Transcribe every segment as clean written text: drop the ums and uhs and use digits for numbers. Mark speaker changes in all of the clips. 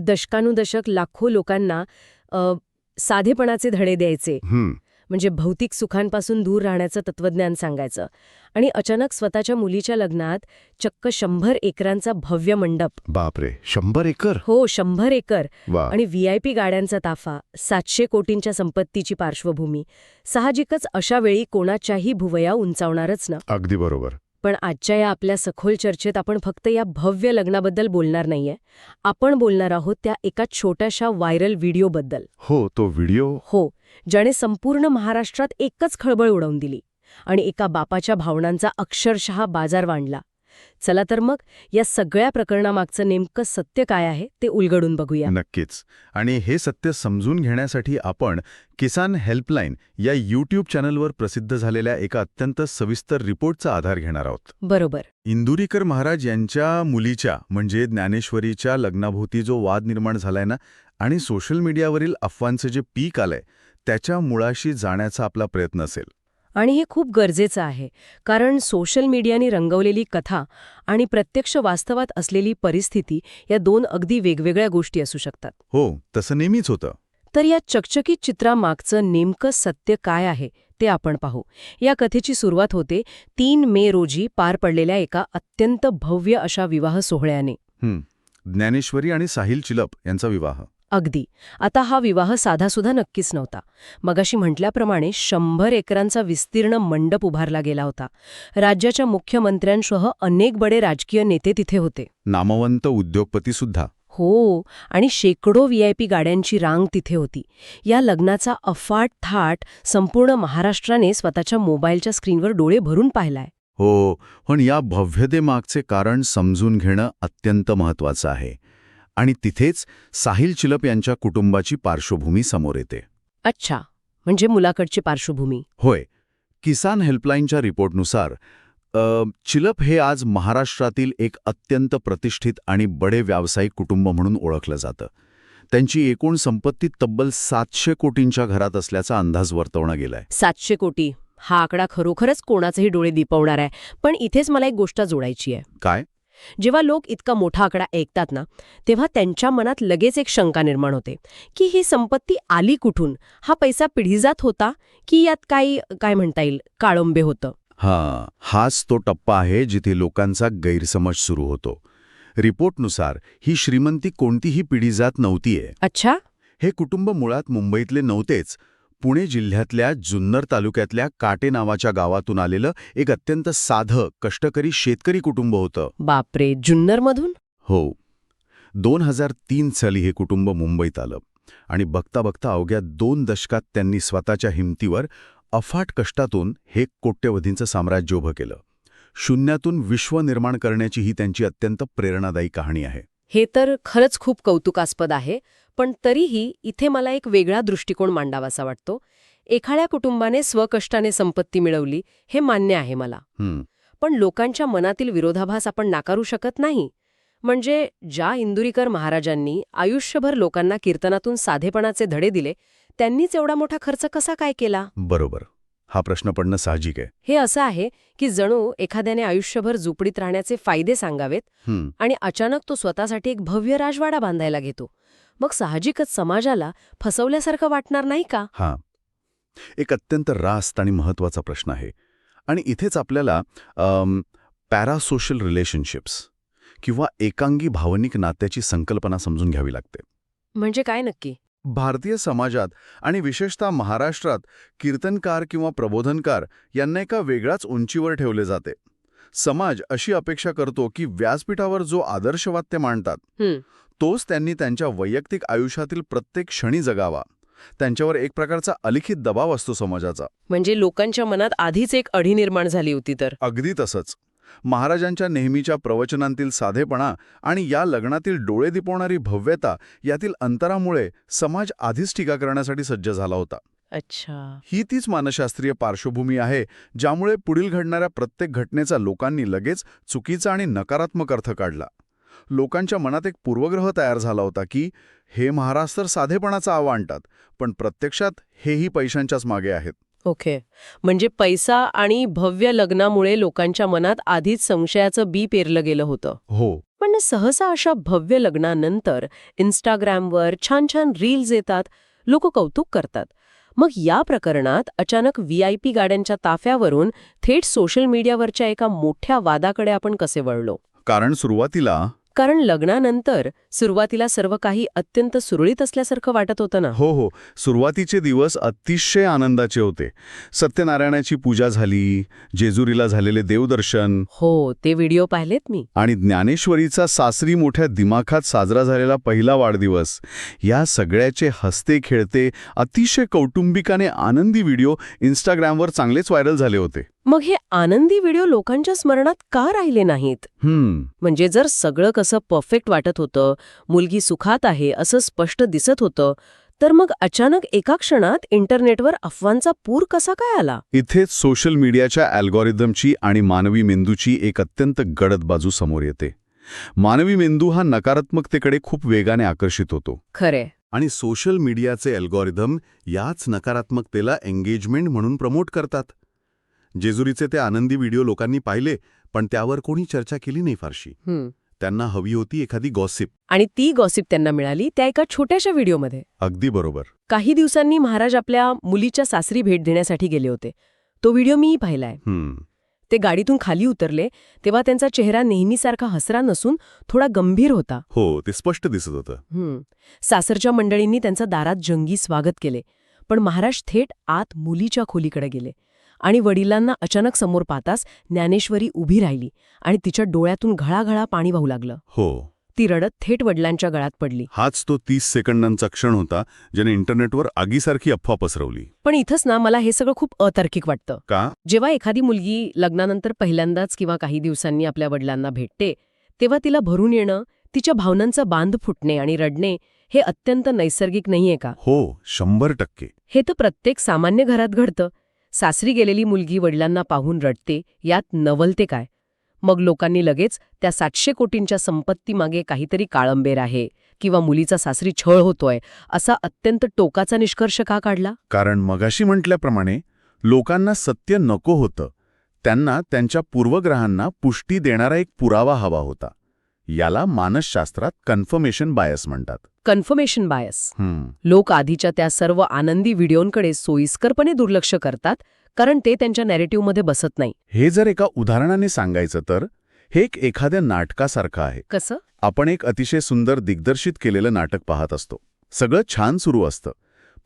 Speaker 1: दशकानुदशक लाखो लोकांना साधेपणाचे धडे द्यायचे, म्हणजे भौतिक सुखांपासून दूर राहण्याचं तत्वज्ञान सांगायचं. आणि अचानक स्वतःच्या मुलीच्या लग्नात चक्क 100 एकरांचा भव्य मंडप.
Speaker 2: बापरे, 100 एकर?
Speaker 1: हो, 100 एकर.
Speaker 2: वा.
Speaker 1: आणि VIP गाड्यांचा ताफा, 700 कोटींच्या संपत्तीची पार्श्वभूमी. साहजिकच अशा वेळी कोणाच्याही भुवया उंचावणारच ना.
Speaker 2: अगदी बरोबर.
Speaker 1: पण आजच्या या आपल्या सखोल चर्चेत आपण फक्त या भव्य लग्नाबद्दल बोलणार नाहीये. आपण बोलणार आहोत त्या एका छोट्याशा व्हायरल व्हिडिओबद्दल.
Speaker 2: हो, तो व्हिडिओ.
Speaker 1: हो, ज्याने संपूर्ण महाराष्ट्रात एकच खळबळ उडवून दिली आणि एका बापाच्या भावनांचा अक्षरशः बाजार वाढला. चला तर मग या सगळ्या प्रकरणामागचं नेमकं सत्य काय आहे ते उलगडून बघूया.
Speaker 2: नक्कीच. आणि हे सत्य समजून घेण्यासाठी आपण किसान हेल्पलाईन या YouTube चॅनलवर प्रसिद्ध झालेल्या एका अत्यंत सविस्तर रिपोर्टचा आधार घेणार आहोत.
Speaker 1: बरोबर.
Speaker 2: इंदुरीकर महाराज यांच्या मुलीच्या म्हणजे ज्ञानेश्वरीच्या लग्नाभोवती जो वाद निर्माण झालाय ना, आणि सोशल मीडियावरील अफवांचं जे पीक आलंय त्याच्या मुळाशी जाण्याचा आपला प्रयत्न असेल.
Speaker 1: आणि हे खूप गरजेचं आहे, कारण सोशल मीडियाने रंगवलेली कथा आणि प्रत्यक्ष वास्तवात असलेली परिस्थिती या दोन अगदी वेगवेगळ्या गोष्टी असू शकतात.
Speaker 2: हो, तसं नेहमीच होतं.
Speaker 1: तर या चकचकीत चित्रामागचं नेमकं सत्य काय आहे ते आपण पाहू. या कथेची सुरुवात होते 3 मे रोजी पार पडलेल्या एका अत्यंत भव्य अशा विवाह सोहळ्याने.
Speaker 2: ज्ञानेश्वरी आणि साहिल चिलप यांचा विवाह.
Speaker 1: अगदी. आता हा विवाह साधासुद्धा नक्कीच नव्हता. मगाशी म्हटल्याप्रमाणे 100 एकरांचा विस्तीर्ण मंडप उभारला गेला होता. राज्याच्या मुख्यमंत्र्यांसह अनेक बडे राजकीय नेते तिथे होते.
Speaker 2: नामवंत उद्योगपती सुद्धा.
Speaker 1: हो, आणि शेकडो VIP गाड्यांची रांग तिथे होती. या लग्नाचा अफाट थाट संपूर्ण महाराष्ट्राने स्वतःच्या मोबाईलच्या स्क्रीनवर डोळे भरून पाहिलाय.
Speaker 2: हो, पण या भव्यतेमागचे कारण समजून घेणं अत्यंत महत्वाचं आहे. आणि तिथेच साहिल चिलप यांच्या कुटुंबाची पार्श्वभूमी समोर येते.
Speaker 1: अच्छा, म्हणजे मुलाकडची पार्श्वभूमी.
Speaker 2: होय. किसान हेल्पलाईनच्या रिपोर्टनुसार चिलप हे आज महाराष्ट्रातील एक अत्यंत प्रतिष्ठित आणि बडे व्यावसायिक कुटुंब म्हणून ओळखलं जातं. त्यांची एकूण संपत्ती तब्बल 700 कोटींच्या घरात असल्याचा अंदाज वर्तवला गेलाय.
Speaker 1: 700 कोटी हा आकडा खरोखरच कोणाचेही डोळे दिपवणार आहे. पण इथेच मला एक गोष्ट जोडायची आहे.
Speaker 2: काय?
Speaker 1: जेव्हा लोक इतका मोठा आकडा ऐकतात ना, तेव्हा त्यांच्या मनात लगेच एक शंका निर्माण होते की ही संपत्ती आली कुठून? हा पैसा पिढीजात होता की यात काय म्हणता येईल काळंबे होतं?
Speaker 2: हाच तो टप्पा आहे जिथे लोकांचा गैरसमज सुरू होतो. रिपोर्टनुसार ही श्रीमंती कोणतीही पिढीजात नव्हतीये.
Speaker 1: अच्छा.
Speaker 2: हे कुटुंब मुळात मुंबईतले नव्हतेच. पुणे जिल्ह्यातल्या जुन्नर तालुक्यातल्या काटे नावाच्या गावातून आलेलं एक अत्यंत साधं कष्टकरी शेतकरी कुटुंब होतं.
Speaker 1: बापरे, जुन्नरमधून?
Speaker 2: हो. 2003 साली हे कुटुंब मुंबईत आलं आणि बघता बघता अवघ्या 2 दशकात त्यांनी स्वतःच्या हिमतीवर अफाट कष्टातून हे कोट्यवधींचं साम्राज्य उभं केलं. शून्यातून विश्व निर्माण करण्याची ही त्यांची अत्यंत प्रेरणादायी कहाणी आहे.
Speaker 1: हे तर खरंच खूप कौतुकास्पद आहे. पण तरीही इथे मला एक वेगळा दृष्टिकोन मांडावासा वाटतो. एखाद्या कुटुंबाने स्वकष्टाने संपत्ती मिळवली हे मान्य आहे मला. पण लोकांच्या मनातील विरोधाभास आपण नाकारू शकत नाही. म्हणजे ज्या इंदुरीकर महाराजांनी आयुष्यभर लोकांना कीर्तनातून साधेपणाचे धडे दिले, त्यांनीच एवढा मोठा खर्च कसा काय केला?
Speaker 2: बरोबर. हा प्रश्न पडणं साहजिक आहे.
Speaker 1: हे असं आहे की जणू एखाद्याने आयुष्यभर झोपडीत राहण्याचे फायदे सांगावेत आणि अचानक तो स्वतःसाठी एक भव्य राजवाडा बांधायला घेतो. मग साहजिकच समाजाला फसवल्यासारखं वाटणार नाही का?
Speaker 2: एक अत्यंत रास्त आणि महत्वाचा प्रश्न आहे. आणि इथेच आपल्याला पॅरासोशल रिलेशनशिप्स किंवा एकांगी भावनिक नात्याची संकल्पना समजून घ्यावी लागते.
Speaker 1: म्हणजे काय नक्की?
Speaker 2: भारतीय समाजात आणि विशेषतः महाराष्ट्रात कीर्तनकार किंवा प्रबोधनकार यांना एका वेगळ्याच उंचीवर ठेवले जाते. समाज अशी अपेक्षा करतो की व्यासपीठावर जो आदर्शवाद ते मांडतात तोच त्यांनी त्यांच्या वैयक्तिक आयुष्यातील प्रत्येक क्षणी जगावा. त्यांच्यावर एक प्रकारचा अलिखित दबाव असतो समाजाचा.
Speaker 1: म्हणजे लोकांच्या मनात आधीच एक अढी निर्माण झाली होती तर?
Speaker 2: अगदी तसंच. महाराजांच्या नेहमीच्या प्रवचनांतील साधेपणा आणि या लग्नातील डोळे दिपवणारी भव्यता यातील अंतरामुळे समाज आधीच टीका करण्यासाठी सज्ज झाला होता.
Speaker 1: अच्छा.
Speaker 2: ही तीच मानसशास्त्रीय पार्श्वभूमी आहे ज्यामुळे पुढील घडणाऱ्या प्रत्येक घटनेचा लोकांनी लगेच चुकीचा आणि नकारात्मक अर्थ काढला. लोकांच्या मनात एक पूर्वग्रह तयार झाला होता की हे महाराज तर साधेपणाचा आवा आणतात, पण प्रत्यक्षात हेही पैशांच्याच मागे आहेत.
Speaker 1: ओके. म्हणजे पैसा आणि भव्य लग्नामुळे लोकांच्या मनात आधीच संशयाचं बी पेरलं गेलं होतं.
Speaker 2: हो.
Speaker 1: पण सहसा अशा भव्य लग्नानंतर इन्स्टाग्रामवर छान छान रील्स येतात, लोक कौतुक करतात. मग या प्रकरणात अचानक VIP गाड्यांच्या ताफ्यावरून थेट सोशल मीडियावरच्या एका मोठ्या वादाकडे आपण कसे वळलो?
Speaker 2: कारण
Speaker 1: लग्नानंतर सुरुवातीला सर्व काही अत्यंत सुरळीत असल्यासारखं वाटत होतं ना.
Speaker 2: हो, सुरुवातीचे दिवस अतिशय आनंदाचे होते. सत्यनारायणाची पूजा झाली, जेजुरीला झालेले देवदर्शन.
Speaker 1: हो, ते व्हिडिओ पाहिलेत मी.
Speaker 2: आणि ज्ञानेश्वरीचा सासरी मोठ्या दिमाखात साजरा झालेला पहिला वाढदिवस. या सगळ्याचे हसते खेळते अतिशय कौटुंबिक आणि आनंदी व्हिडिओ इन्स्टाग्रामवर चांगलेच व्हायरल झाले होते.
Speaker 1: मग हे आनंदी व्हिडिओ लोकांच्या स्मरणात का राहिले नाहीत? म्हणजे जर सगळं कसं परफेक्ट वाटत होतं, मुलगी सुखात आहे असं स्पष्ट दिसत होतं, तर मग अचानक एका क्षणात इंटरनेटवर अफवांचा पूर कसा काय आला?
Speaker 2: इथेच सोशल मीडियाच्या अल्गोरिदमची आणि मानवी मेंदूची एक अत्यंत गडद बाजू समोर येते. मानवी मेंदू हा नकारात्मकतेकडे खूप वेगाने आकर्षित होतो.
Speaker 1: खरे.
Speaker 2: आणि सोशल मीडियाचे अल्गोरिदम याच नकारात्मकतेला एंगेजमेंट म्हणून प्रमोट करतात. जेजुरीचे ते आनंदी व्हिडिओ लोकांनी पाहिले, पण त्यावर कोणी चर्चा केली नाही फारशी. त्यांना हवी होती एखादी गॉसिप.
Speaker 1: आणि ती गॉसिप त्यांना मिळाली त्या एका छोट्याशा व्हिडिओमध्ये.
Speaker 2: अगदी बरोबर.
Speaker 1: काही दिवसांनी महाराज आपल्या मुलीच्या सासरी भेट देण्यासाठी गेले होते. तो व्हिडिओ मीही पाहिलाय. ते गाडीतून खाली उतरले तेव्हा त्यांचा चेहरा नेहमीसारखा हसरा नसून थोडा गंभीर होता.
Speaker 2: हो, ते स्पष्ट दिसत होतं.
Speaker 1: सासरच्या मंडळींनी त्यांचं दारात जंगी स्वागत केले, पण महाराज थेट आत मुलीच्या खोलीकडे गेले आणि वडिलांना अचानक समोर पाहताच ज्ञानेश्वरी उभी राहिली आणि तिच्या डोळ्यातून घळाघळा पाणी वाहू लागलं.
Speaker 2: हो.
Speaker 1: ती रडत थेट वडिलांच्या गळ्यात पडली.
Speaker 2: हाच तो 30 सेकंदांचा क्षण होता ज्याने इंटरनेटवर आगीसारखी अफवा पसरवली.
Speaker 1: पण इथंच ना मला हे सगळं खूप अतार्किक वाटतं.
Speaker 2: का?
Speaker 1: जेव्हा एखादी मुलगी लग्नानंतर पहिल्यांदाच किंवा काही दिवसांनी आपल्या वडिलांना भेटते, तेव्हा तिला भरून येणं, तिच्या भावनांचं बांध फुटणे आणि रडणे हे अत्यंत नैसर्गिक नाहीये का?
Speaker 2: हो, 100%.
Speaker 1: हे तर प्रत्येक सामान्य घरात घडतं. सासरी गेलेली मुलगी वडिलांना पाहून रडते, यात नवलते काय? मग लोकांनी लगेच त्या 700 कोटींच्या संपत्तीमागे काहीतरी काळंबेर आहे किंवा मुलीचा सासरी छळ होतोय असा अत्यंत टोकाचा निष्कर्ष का काढला?
Speaker 2: कारण मगाशी म्हटल्याप्रमाणे लोकांना सत्य नको होतं. त्यांना त्यांच्या पूर्वग्रहांना पुष्टी देणारा एक पुरावा हवा होता. याला मानसशास्त्रात कन्फर्मेशन बायस म्हणतात.
Speaker 1: Confirmation bias. लोक आधीच्या त्या सर्व आनंदी व्हिडिओंकडे सोयीस्करपणे दुर्लक्ष करतात कारण ते त्यांच्या नॅरेटिव्हमध्ये बसत नाही.
Speaker 2: हे जर एका उदाहरणाने सांगायचं तर हे एखाद्या नाटकासारखं आहे.
Speaker 1: कसं?
Speaker 2: आपण एक अतिशय सुंदर दिग्दर्शित केलेलं नाटक पाहत असतो. सगळं छान सुरू असतं,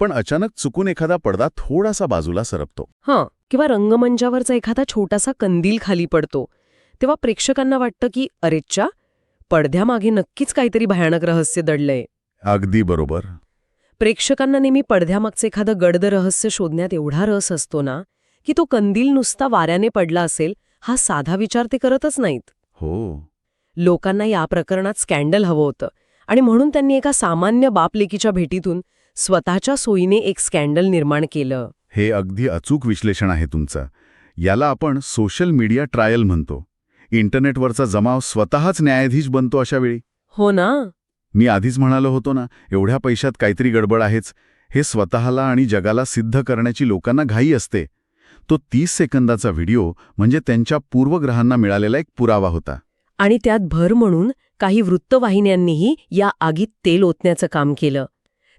Speaker 2: पण अचानक चुकून एखादा पडदा थोडासा बाजूला सरकतो.
Speaker 1: किंवा रंगमंचावरचा एखादा छोटासा कंदील खाली पडतो. तेव्हा प्रेक्षकांना वाटतं की अरेच्चा, पडद्यामागे नक्कीच काहीतरी भयानक रहस्य दडलंय.
Speaker 2: अगदी बरोबर.
Speaker 1: प्रेक्षकांना नेहमी पडद्यामागचं एखादं गडद रहस्य शोधण्यात एवढा रस असतो ना की तो कंदील नुसता वाऱ्याने पडला असेल हा साधा विचार ते करतच नाहीत.
Speaker 2: हो.
Speaker 1: लोकांना या प्रकरणात स्कॅन्डल हवं होतं आणि म्हणून त्यांनी एका सामान्य बापलेकीच्या भेटीतून स्वतःच्या सोयीने एक स्कॅन्डल निर्माण केलं.
Speaker 2: हे अगदी अचूक विश्लेषण आहे तुमचं. याला आपण सोशल मीडिया ट्रायल म्हणतो. इंटरनेटवरचा जमाव स्वतःच न्यायाधीश बनतो अशा वेळी.
Speaker 1: हो ना.
Speaker 2: मी आधीच म्हणालो होतो ना, एवढ्या पैशात काहीतरी गडबड आहेच. हे स्वतःला आणि जगाला सिद्ध करण्याची लोकांना घाई असते. तो 30 सेकंदाचा व्हिडिओ म्हणजे त्यांच्या पूर्वग्रहांना मिळालेला एक पुरावा होता.
Speaker 1: आणि त्यात भर म्हणून काही वृत्तवाहिन्यांनीही या आगीत तेल ओतण्याचं काम केलं.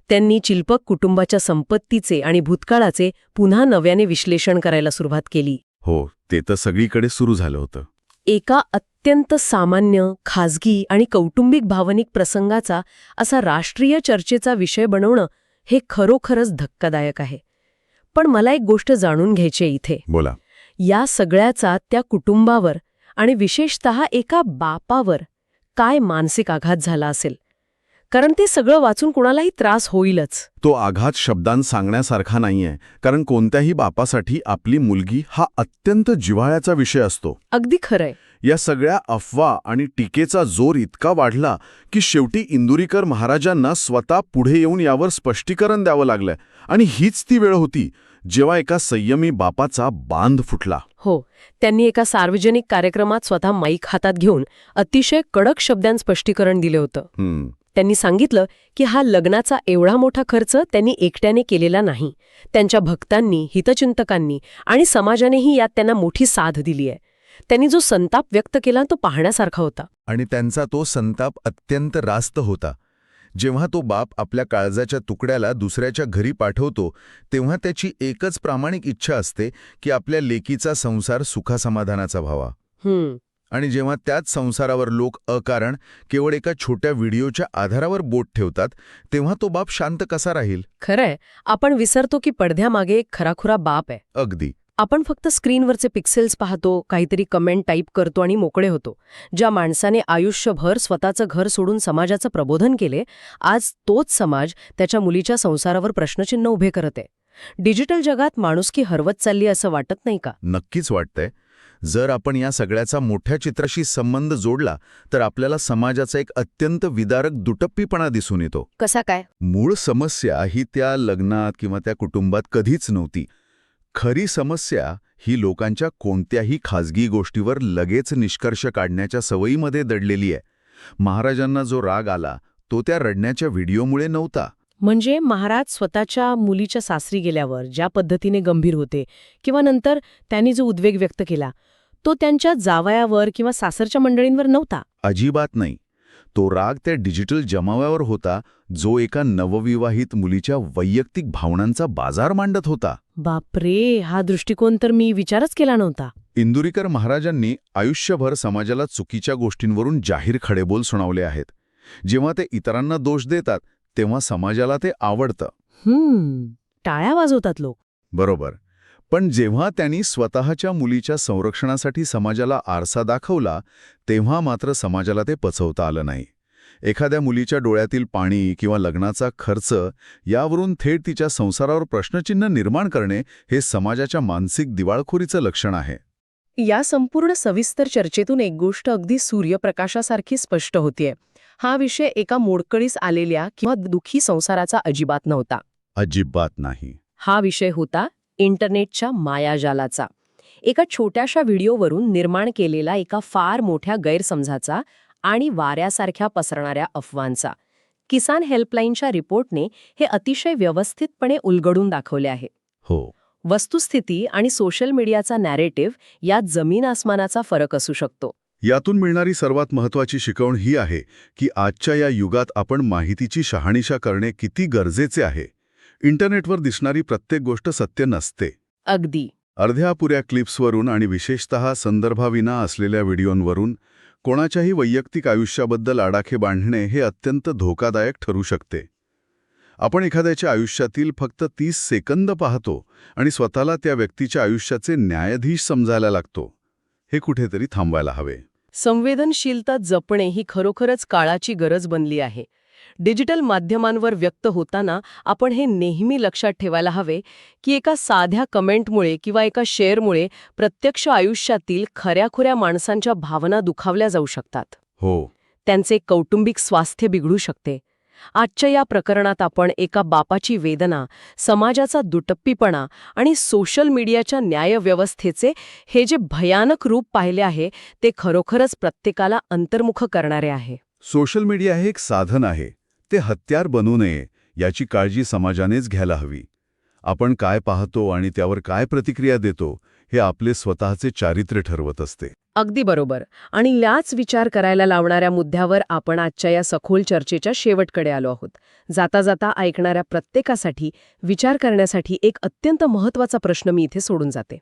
Speaker 1: त्यांनी चिल्पक कुटुंबाच्या संपत्तीचे आणि भूतकाळाचे पुन्हा नव्याने विश्लेषण करायला सुरुवात केली.
Speaker 2: हो, ते तर सगळीकडे सुरू झालं होतं.
Speaker 1: एका अत्यंत सामान्य, खाजगी आणि कौटुंबिक भावनिक प्रसंगाचा असा राष्ट्रीय चर्चेचा विषय बनवणं हे खरोखरच धक्कादायक आहे. पण मला एक गोष्ट जाणून घ्यायची आहे इथे.
Speaker 2: बोला.
Speaker 1: या सगळ्याचा त्या कुटुंबावर आणि विशेषतः एका बापावर काय मानसिक आघात झाला असेल? कारण ते सगळं वाचून कुणालाही त्रास होईलच.
Speaker 2: तो आघात शब्दांत सांगण्यासारखा नाहीये, कारण कोणत्याही बापासाठी आपली मुलगी हा अत्यंत जिव्हाळ्याचा विषय असतो.
Speaker 1: अगदी खरंय.
Speaker 2: या सगळ्या अफवा आणि टीकेचा जोर इतका वाढला की शेवटी इंदुरीकर महाराजांना स्वतः पुढे येऊन यावर स्पष्टीकरण द्यावं लागलं. आणि हीच ती वेळ होती जेव्हा एका संयमी बापाचा बांध फुटला.
Speaker 1: हो, त्यांनी एका सार्वजनिक कार्यक्रमात स्वतः माईक हातात घेऊन अतिशय कडक शब्दांत स्पष्टीकरण दिलं होतं. त्यांनी सांगितलं की हा लग्नाचा एवढा मोठा खर्च त्यांनी एकट्याने केलेला नाही. त्यांच्या भक्तांनी, हितचिंतकांनी आणि समाजानेही यात त्यांना मोठी साथ दिली आहे. त्यांनी जो संताप व्यक्त केला तो पाहण्यासारखा होता.
Speaker 3: आणि त्यांचा तो संताप अत्यंत रास्त होता. जेव्हा तो बाप आपल्या काळजाच्या तुकड्याला दुसऱ्याच्या घरी पाठवतो तेव्हा त्याची एकच प्रामाणिक इच्छा असते की आपल्या लेकीचा संसार सुखासमाधानाचा व्हावा. आणि जेव्हा त्याच संसारावर लोक अकारण केवळ एका छोट्या व्हिडिओच्या आधारावर बोट ठेवतात तेव्हा तो बाप शांत कसा राहील?
Speaker 1: खरंय, आपण विसरतो की पडद्यामागे एक खराखुरा बाप आहे.
Speaker 3: अगदी.
Speaker 1: आपण फक्त स्क्रीनवरचे पिक्सेल्स पाहतो, काहीतरी कमेंट टाईप करतो आणि मोकळे होतो. ज्या माणसाने आयुष्यभर स्वतःचं घर सोडून समाजाचं प्रबोधन केले, आज तोच समाज त्याच्या मुलीच्या संसारावर प्रश्नचिन्ह उभे करत आहे. डिजिटल जगात माणुसकी हरवत चालली असं वाटत नाही का?
Speaker 3: नक्कीच वाटतंय. जर आपण या सगळ्याचा मोठ्या चित्राशी संबंध जोडला तर आपल्याला समाजाचा एक अत्यंत विदारक दुटप्पीपणा दिसून येतो.
Speaker 1: कसा काय?
Speaker 3: मूळ समस्या ही त्या लग्नात किंवा त्या कुटुंबात कधीच नव्हती. खरी समस्या ही लोकांच्या कोणत्याही खाजगी गोष्टीवर लगेच निष्कर्ष काढण्याच्या सवयीमध्ये दडलेली आहे. महाराजांना जो राग आला तो त्या रडण्याच्या व्हिडिओमुळे नव्हता.
Speaker 1: म्हणजे महाराज स्वतःच्या मुलीच्या सासरी गेल्यावर ज्या पद्धतीने गंभीर होते किंवा नंतर त्यांनी जो उद्वेग व्यक्त केला तो त्यांच्या जावयावर किंवा सासरच्या मंडळींवर नव्हता.
Speaker 3: अजिबात नाही. तो राग त्या डिजिटल जमाव्यावर होता जो एका नवविवाहित मुलीच्या वैयक्तिक भावनांचा बाजार मांडत होता.
Speaker 1: बापरे, हा दृष्टिकोन तर मी विचारच केला नव्हता.
Speaker 3: इंदुरीकर महाराजांनी आयुष्यभर समाजाला चुकीच्या गोष्टींवरून जाहीर खडेबोल सुनावले आहेत. जेव्हा ते इतरांना दोष देतात तेव्हा समाजाला ते आवडतं.
Speaker 1: टाळ्या वाजवतात लोक.
Speaker 3: बरोबर. पण जेव्हा त्यांनी स्वतःच्या मुलीच्या संरक्षणासाठी समाजाला आरसा दाखवला तेव्हा मात्र समाजाला ते पचवता आलं नाही. एखाद्या मुलीच्या डोळ्यातील पाणी किंवा लग्नाचा खर्च यावरून थेट तिच्या संसारावर प्रश्नचिन्ह निर्माण करणे हे समाजाच्या मानसिक दिवाळखोरीचं लक्षण आहे.
Speaker 1: या संपूर्ण सविस्तर चर्चेतून एक गोष्ट अगदी सूर्यप्रकाशासारखी स्पष्ट होतीये. हा विषय एका मोडकळीस आलेल्या किंवा दुःखी संसाराचा अजिबात नव्हता.
Speaker 3: अजिबात नाही.
Speaker 1: हा विषय होता इंटरनेटच्या मायाजालाचा. एका छोट्याशा व्हिडिओवरून निर्माण केलेला एका फार मोठ्या गैरसमजाचा आणि वाऱ्यासारख्या पसरणाऱ्या अफवांचा. किसान हेल्पलाईनच्या रिपोर्टने हे अतिशय व्यवस्थितपणे उलगडून दाखवले आहे.
Speaker 3: हो.
Speaker 1: वस्तुस्थिती आणि सोशल मीडियाचा नॅरेटिव्ह यात जमीन आसमानाचा फरक असू शकतो.
Speaker 2: यातून मिळणारी सर्वात महत्त्वाची शिकवण ही आहे की आजच्या या युगात आपण माहितीची शहानिशा करणे किती गरजेचे आहे. इंटरनेटवर दिसणारी प्रत्येक गोष्ट सत्य नसते.
Speaker 1: अगदी.
Speaker 2: अर्ध्यापुऱ्या क्लिप्सवरून आणि विशेषतः संदर्भाविना असलेल्या व्हिडिओंवरून कोणाच्याही वैयक्तिक आयुष्याबद्दल आडाखे बांधणे हे अत्यंत धोकादायक ठरू शकते. आपण एखाद्याच्या आयुष्यातील फक्त 30 सेकंद पाहतो आणि स्वतःला त्या व्यक्तीच्या आयुष्याचे न्यायाधीश समजायला लागतो. हे कुठेतरी थांबवायला हवे.
Speaker 1: संवेदनशीलता जपणे ही खरोखरच काळाची गरज बनली आहे. डिजिटल माध्यमांवर व्यक्त होताना आपण हे नेहमी लक्षात ठेवायला हवे की एका साध्या कमेंटमुळे किंवा एका शेअरमुळे प्रत्यक्ष आयुष्यातील खऱ्याखुऱ्या माणसांच्या भावना दुखावल्या जाऊ शकतात.
Speaker 2: हो.
Speaker 1: त्यांचे कौटुंबिक स्वास्थ्य बिघडू शकते. आजच्या या प्रकरणात आपण एका बापाची वेदना, समाजाचा दुटप्पीपणा आणि सोशल मीडियाच्या न्यायव्यवस्थेचे हे जे भयानक रूप पाहिले आहे ते खरोखरच प्रत्येकाला अंतर्मुख करणारे आहे.
Speaker 2: सोशल मीडिया हे एक साधन आहे, ते हत्यार बनू नये याची काळजी समाजानेच घ्यायला हवी. आपण काय पाहतो आणि त्यावर काय प्रतिक्रिया देतो हे आपले स्वतःचे चारित्र्य ठरवत असते.
Speaker 1: अगदी बरोबर. आणि याच विचार करायला लावणाऱ्या मुद्द्यावर आपण आजच्या या सखोल चर्चेच्या शेवटकडे आलो आहोत. जाता जाता ऐकणाऱ्या प्रत्येकासाठी विचार करण्यासाठी एक अत्यंत महत्त्वाचा प्रश्न मी इथे सोडून जाते.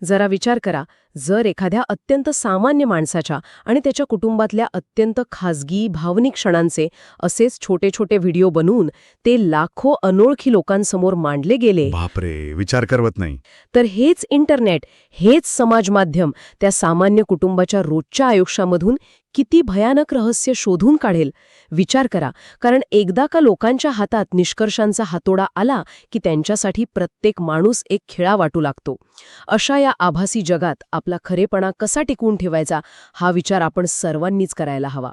Speaker 1: जरा विचार करा, जर एखाद्या अत्यंत सामान्य माणसाच्या आणि त्याच्या कुटुंबातल्या अत्यंत खाजगी भावनिक क्षणांचे असेच छोटे छोटे व्हिडिओ बनवून ते लाखो अनोळखी लोकांसमोर मांडले गेले,
Speaker 2: बापरे, विचार करवत नाही.
Speaker 1: तर हेच इंटरनेट, हेच समाज माध्यम त्या सामान्य कुटुंबाच्या रोजच्या आयुष्यामधून किती भयानक रहस्य शोधून काढेल. विचार करा, कारण एकदा का लोकांच्या हातात निष्कर्षांचा हातोडा आला की त्यांच्यासाठी प्रत्येक माणूस एक खिळा वाटू लागतो. अशा या आभासी जगात आपला खरेपणा कसा टिकवून ठेवायचा हा विचार आपण सर्वांनीच करायला हवा.